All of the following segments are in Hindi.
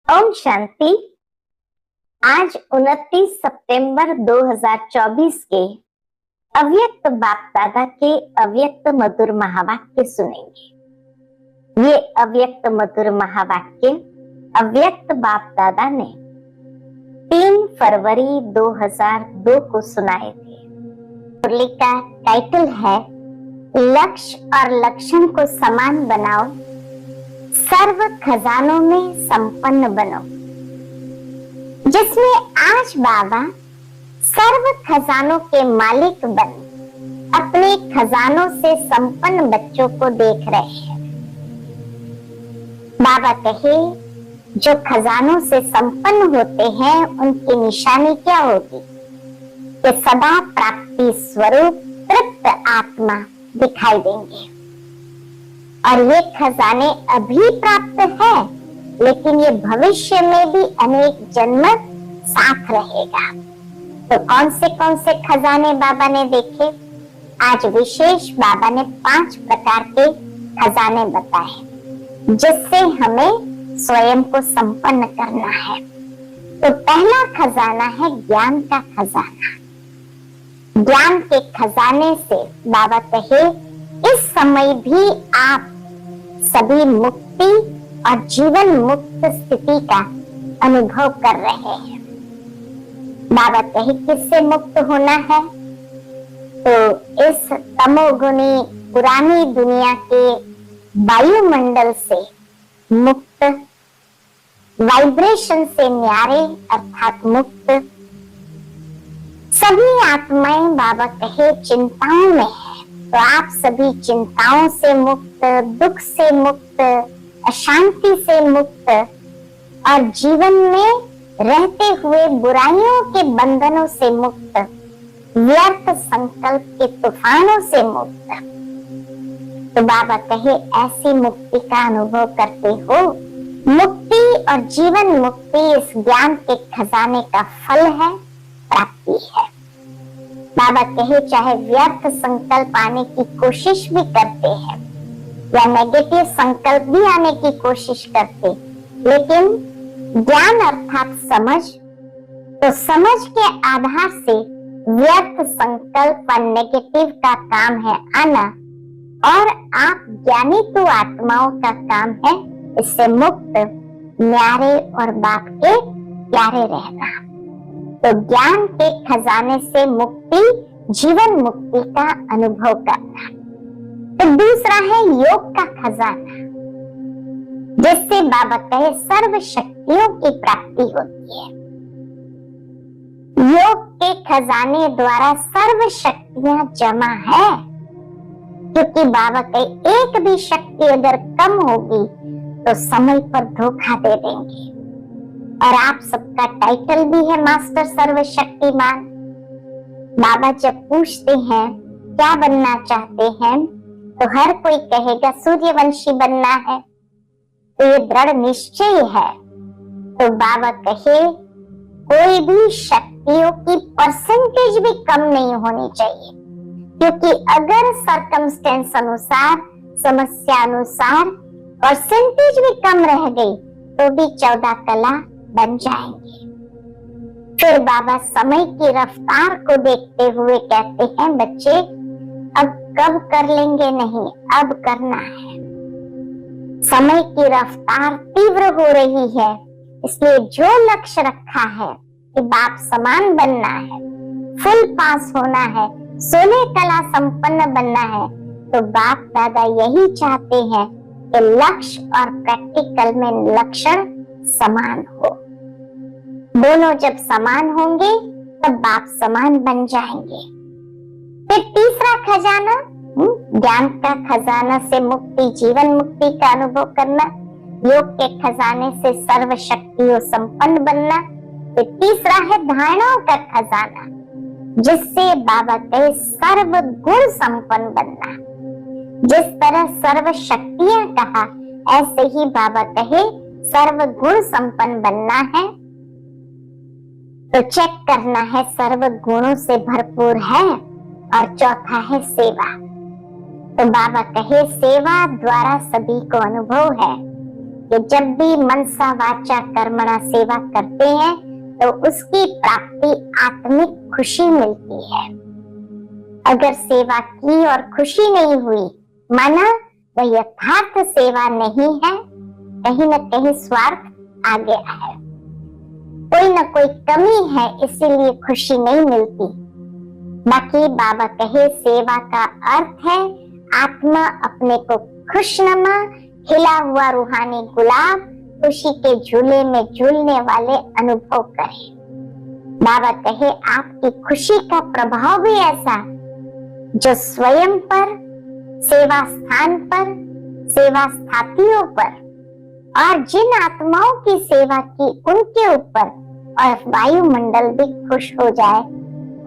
ओम शांति। आज 29 सितंबर 2024 के अव्यक्त बाप दादा के अव्यक्त मधुर महावाक्य सुनेंगे। ये अव्यक्त मधुर महावाक्य अव्यक्त बाप दादा ने 3 फरवरी 2002 को सुनाए थे। मुरली का टाइटल है लक्ष्य और लक्षण को समान बनाओ, सर्व खजानों में संपन्न बनो, जिसमें आज बाबा सर्व खजानों के मालिक बन अपने खजानों से संपन्न बच्चों को देख रहे हैं। बाबा कहे जो खजानों से संपन्न होते हैं उनकी निशानी क्या होगी? कि सदा प्राप्ति स्वरूप तृप्त आत्मा दिखाई देंगे। और ये खजाने अभी प्राप्त है, लेकिन ये भविष्य में भी अनेक जन्म साथ रहेगा। तो कौन से खजाने बाबा ने देखे? आज विशेष बाबा ने 5 प्रकार के खजाने बताए, जिससे हमें स्वयं को संपन्न करना है। तो पहला खजाना है ज्ञान का खजाना। ज्ञान के खजाने से बाबा कहे इस समय भी आप सभी मुक्ति और जीवन मुक्त स्थिति का अनुभव कर रहे हैं। बाबा कहे किससे मुक्त होना है? तो इस तमोगुनी पुरानी दुनिया के वायुमंडल से मुक्त, वाइब्रेशन से न्यारे अर्थात मुक्त। सभी आत्माएं बाबा कहे चिंताओं में है, तो आप सभी चिंताओं से मुक्त, दुख से मुक्त, अशांति से मुक्त और जीवन में रहते हुए बुराइयों के बंधनों से मुक्त, व्यर्थ संकल्प के तूफानों से मुक्त। तो बाबा कहे ऐसी मुक्ति का अनुभव करते हो। मुक्ति और जीवन मुक्ति इस ज्ञान के खजाने का फल है, प्राप्ति है। बाबा कहे चाहे व्यर्थ संकल्प आने की कोशिश भी करते हैं या नेगेटिव संकल्प भी आने की कोशिश करते, लेकिन ज्ञान अर्थात समझ, तो समझ के आधार से व्यर्थ संकल्प और नेगेटिव का काम है आना, और आप ज्ञानी तो आत्माओं का काम है इससे मुक्त, न्यारे और बाप के प्यारे रहना। तो ज्ञान के खजाने से मुक्ति, जीवन मुक्ति का अनुभव करना। तो दूसरा है योग का खजाना, जिससे बाबा कहे सर्व शक्तियों की प्राप्ति होती है। योग के खजाने द्वारा सर्व शक्तियां जमा है, क्योंकि बाबा कहे एक भी शक्ति अगर कम होगी तो समय पर धोखा दे देंगे। और आप सबका टाइटल भी है मास्टर सर्वशक्तिमान। बाबा जब पूछते हैं क्या बनना चाहते हैं, तो हर कोई कहेगा सूर्यवंशी बनना है, तो ये दृढ़ निश्चय है। तो बाबा कहे कोई भी शक्तियों की परसेंटेज भी कम नहीं होनी चाहिए, क्योंकि अगर सर्कमस्टेंस अनुसार, समस्या अनुसार परसेंटेज भी कम रह गई तो भी 14 कला बन जाएंगे। फिर बाबा समय की रफ्तार को देखते हुए कहते हैं बच्चे अब कब कर लेंगे, नहीं अब करना है। समय की रफ्तार तीव्र हो रही है, इसलिए जो लक्ष्य रखा है कि बाप समान बनना है, फुल पास होना है, 16 कला संपन्न बनना है, तो बाप दादा यही चाहते हैं कि लक्ष्य और प्रैक्टिकल में लक्षण समान हो। दोनों जब समान होंगे तब बाप समान बन जाएंगे। फिर तीसरा खजाना ज्ञान का खजाना से मुक्ति, जीवन मुक्ति का अनुभव करना। योग के खजाने से सर्व शक्तियों संपन्न बनना। फिर तीसरा है धारणाओं का खजाना, जिससे बाबा कहे सर्व गुण संपन्न बनना। जिस तरह सर्व शक्तियां कहा, ऐसे ही बाबा कहे सर्व गुण संपन्न बनना है। तो चेक करना है सर्व गुणों से भरपूर है। और चौथा है सेवा। तो बाबा कहे सेवा द्वारा सभी को अनुभव है, कि जब भी मनसा वाचा कर्मणा सेवा करते हैं तो उसकी प्राप्ति आत्मिक खुशी मिलती है। अगर सेवा की और खुशी नहीं हुई, माना वह यथार्थ सेवा नहीं है, कहीं न कहीं स्वार्थ आ गया है, कोई न कोई कमी है, इसीलिए खुशी नहीं मिलती। बाकी बाबा कहे सेवा का अर्थ है आत्मा अपने को खुशनुमा खिला हुआ रूहानी गुलाब खुशी के झूले में झूलने वाले अनुभव करे। बाबा कहे आपकी खुशी का प्रभाव भी ऐसा जो स्वयं पर, सेवा स्थान पर, सेवा साथियों पर और जिन आत्माओं की सेवा की उनके ऊपर और वायुमंडल भी खुश हो जाए,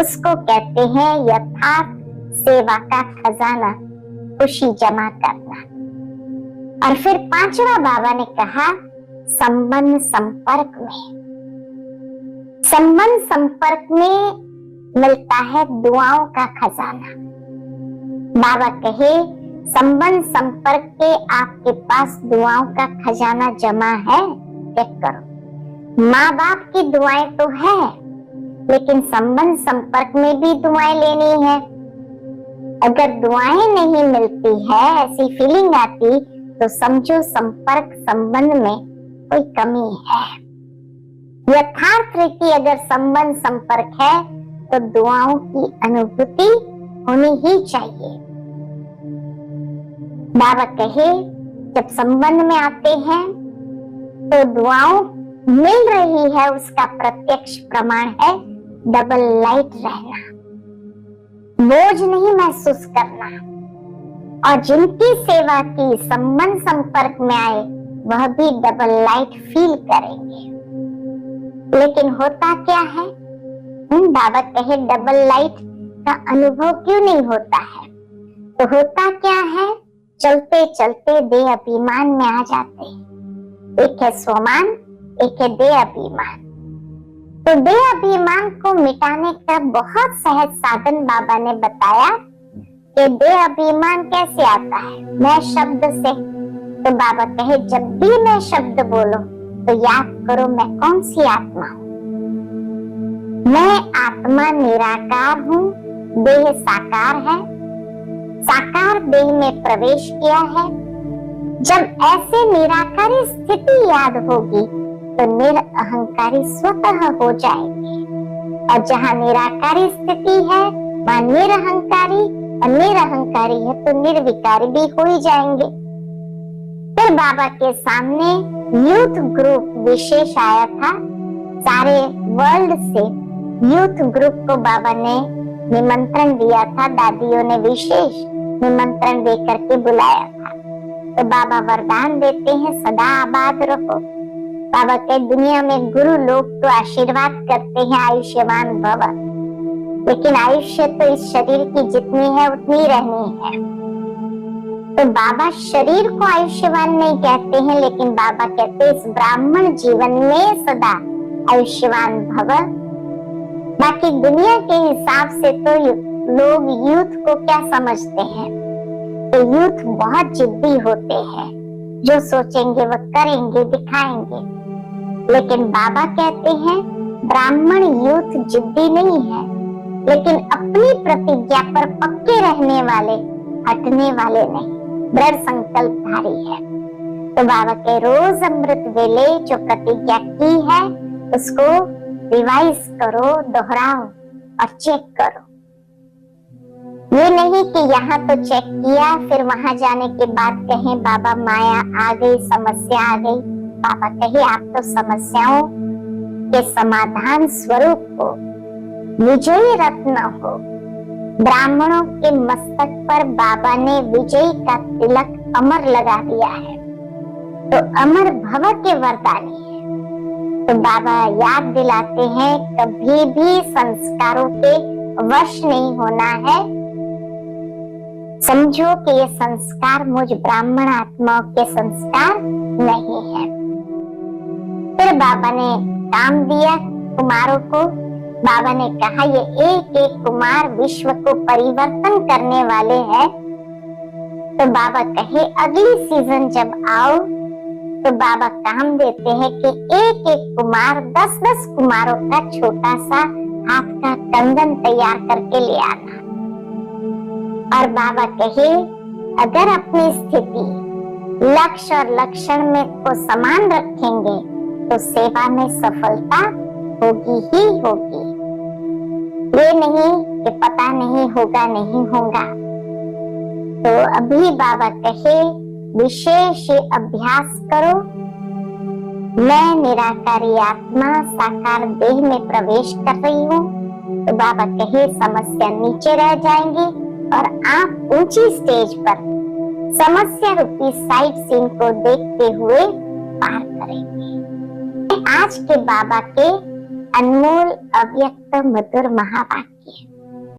उसको कहते हैं यथार्थ सेवा का खजाना, खुशी जमा करना। और फिर पांचवा बाबा ने कहा संबंध संपर्क में। संबंध संपर्क में मिलता है दुआओं का खजाना। बाबा कहे संबंध संपर्क के आपके पास दुआओं का खजाना जमा है, चेक करो। माँ बाप की दुआएं तो है, लेकिन संबंध संपर्क में भी दुआएं लेनी है। अगर दुआएं नहीं मिलती है, ऐसी फीलिंग आती, तो समझो संपर्क संबंध में कोई कमी है। यथार्थ रीति अगर संबंध संपर्क है तो दुआओं की अनुभूति होनी ही चाहिए। बाबा कहे जब संबंध में आते हैं तो दुआओं मिल रही है, उसका प्रत्यक्ष प्रमाण है डबल लाइट रहना, बोझ नहीं महसूस करना। और जिनकी सेवा की संबंध संपर्क में आए वह भी डबल लाइट फील करेंगे। लेकिन होता क्या है, बाबा कहे डबल लाइट का अनुभव क्यों नहीं होता है? तो होता क्या है, चलते चलते देह अभिमान में आ जाते हैं। एक है स्वमान, एक है देह अभिमान। तो देह अभिमान को मिटाने का बहुत सहज साधन बाबा ने बताया कि देह अभिमान कैसे आता है, मैं शब्द से। तो बाबा कहे जब भी मैं शब्द बोलो तो याद करो मैं कौन सी आत्मा हूँ। मैं आत्मा निराकार हूँ, देह साकार है, साकार देह में प्रवेश किया है। जब ऐसे निराकारी स्थिति याद होगी तो निरअहंकारी स्वतः हो जाएगी। और जहाँ निराकारी स्थिति है वहाँ निरअहंकारी, और निरअहंकारी है तो निर्विकारी भी हो ही जाएंगे। फिर बाबा के सामने यूथ ग्रुप विशेष आया था, सारे वर्ल्ड से यूथ ग्रुप को बाबा ने निमंत्रण दिया था, दादियों ने विशेष निमंत्रण देकर के बुलाया था। तो बाबा वरदान देते हैं सदा आबाद रहो। बाबा के दुनिया में गुरु लोग तो आशीर्वाद करते हैं आयुष्यवान भव, लेकिन आयुष्य तो इस शरीर की जितनी है उतनी रहनी है। तो बाबा शरीर को आयुष्यवान नहीं कहते हैं, लेकिन बाबा कहते हैं इस ब्राह्मण जीवन में सदा आयुष्यवान भव। बाकी दुनिया के हिसाब से तो लोग यूथ को क्या समझते हैं, तो यूथ बहुत जिद्दी होते हैं, जो सोचेंगे वह करेंगे, दिखाएंगे। लेकिन बाबा कहते हैं ब्राह्मण यूथ जिद्दी नहीं है, लेकिन अपनी प्रतिज्ञा पर पक्के रहने वाले, हटने वाले नहीं, दृढ़ संकल्पधारी है। तो बाबा के रोज अमृत वेले जो प्रतिज्ञा की है उसको रिवाइज करो, दोहराओ और चेक करो। ये नहीं कि यहाँ तो चेक किया फिर वहां जाने के बाद कहें बाबा माया आ गई, समस्या आ गई। बाबा कहे आप तो समस्याओं के समाधान स्वरूप हो, विजयी रत्न हो। ब्राह्मणों के मस्तक पर बाबा ने विजयी का तिलक अमर लगा दिया है, तो अमर भव के वरदानी है। तो बाबा याद दिलाते हैं कभी भी संस्कारों के वश नहीं होना है। समझो कि ये संस्कार मुझ ब्राह्मण आत्माओं के संस्कार नहीं है। फिर बाबा ने काम दिया कुमारों को। बाबा ने कहा ये एक एक कुमार विश्व को परिवर्तन करने वाले हैं। तो बाबा कहे अगली सीजन जब आओ तो बाबा काम देते हैं कि एक एक कुमार 10-10 कुमारों का छोटा सा हाथ का कंगन तैयार करके ले आना। और बाबा कहे अगर अपनी स्थिति लक्ष्य और लक्षण में को समान रखेंगे तो सेवा में सफलता होगी ही होगी। ये नहीं कि पता नहीं होगा नहीं होगा। तो अभी बाबा कहे विशेष अभ्यास करो। मैं निराकारी आत्मा साकार देह में प्रवेश कर रही हूँ। तो बाबा कहे समस्या नीचे रह जाएंगी और आप ऊंची स्टेज पर समस्या रूपी साइट सीन को देखते हुए पार करेंगे। आज के बाबा के अनमोल अव्यक्त मधुर महावाक्य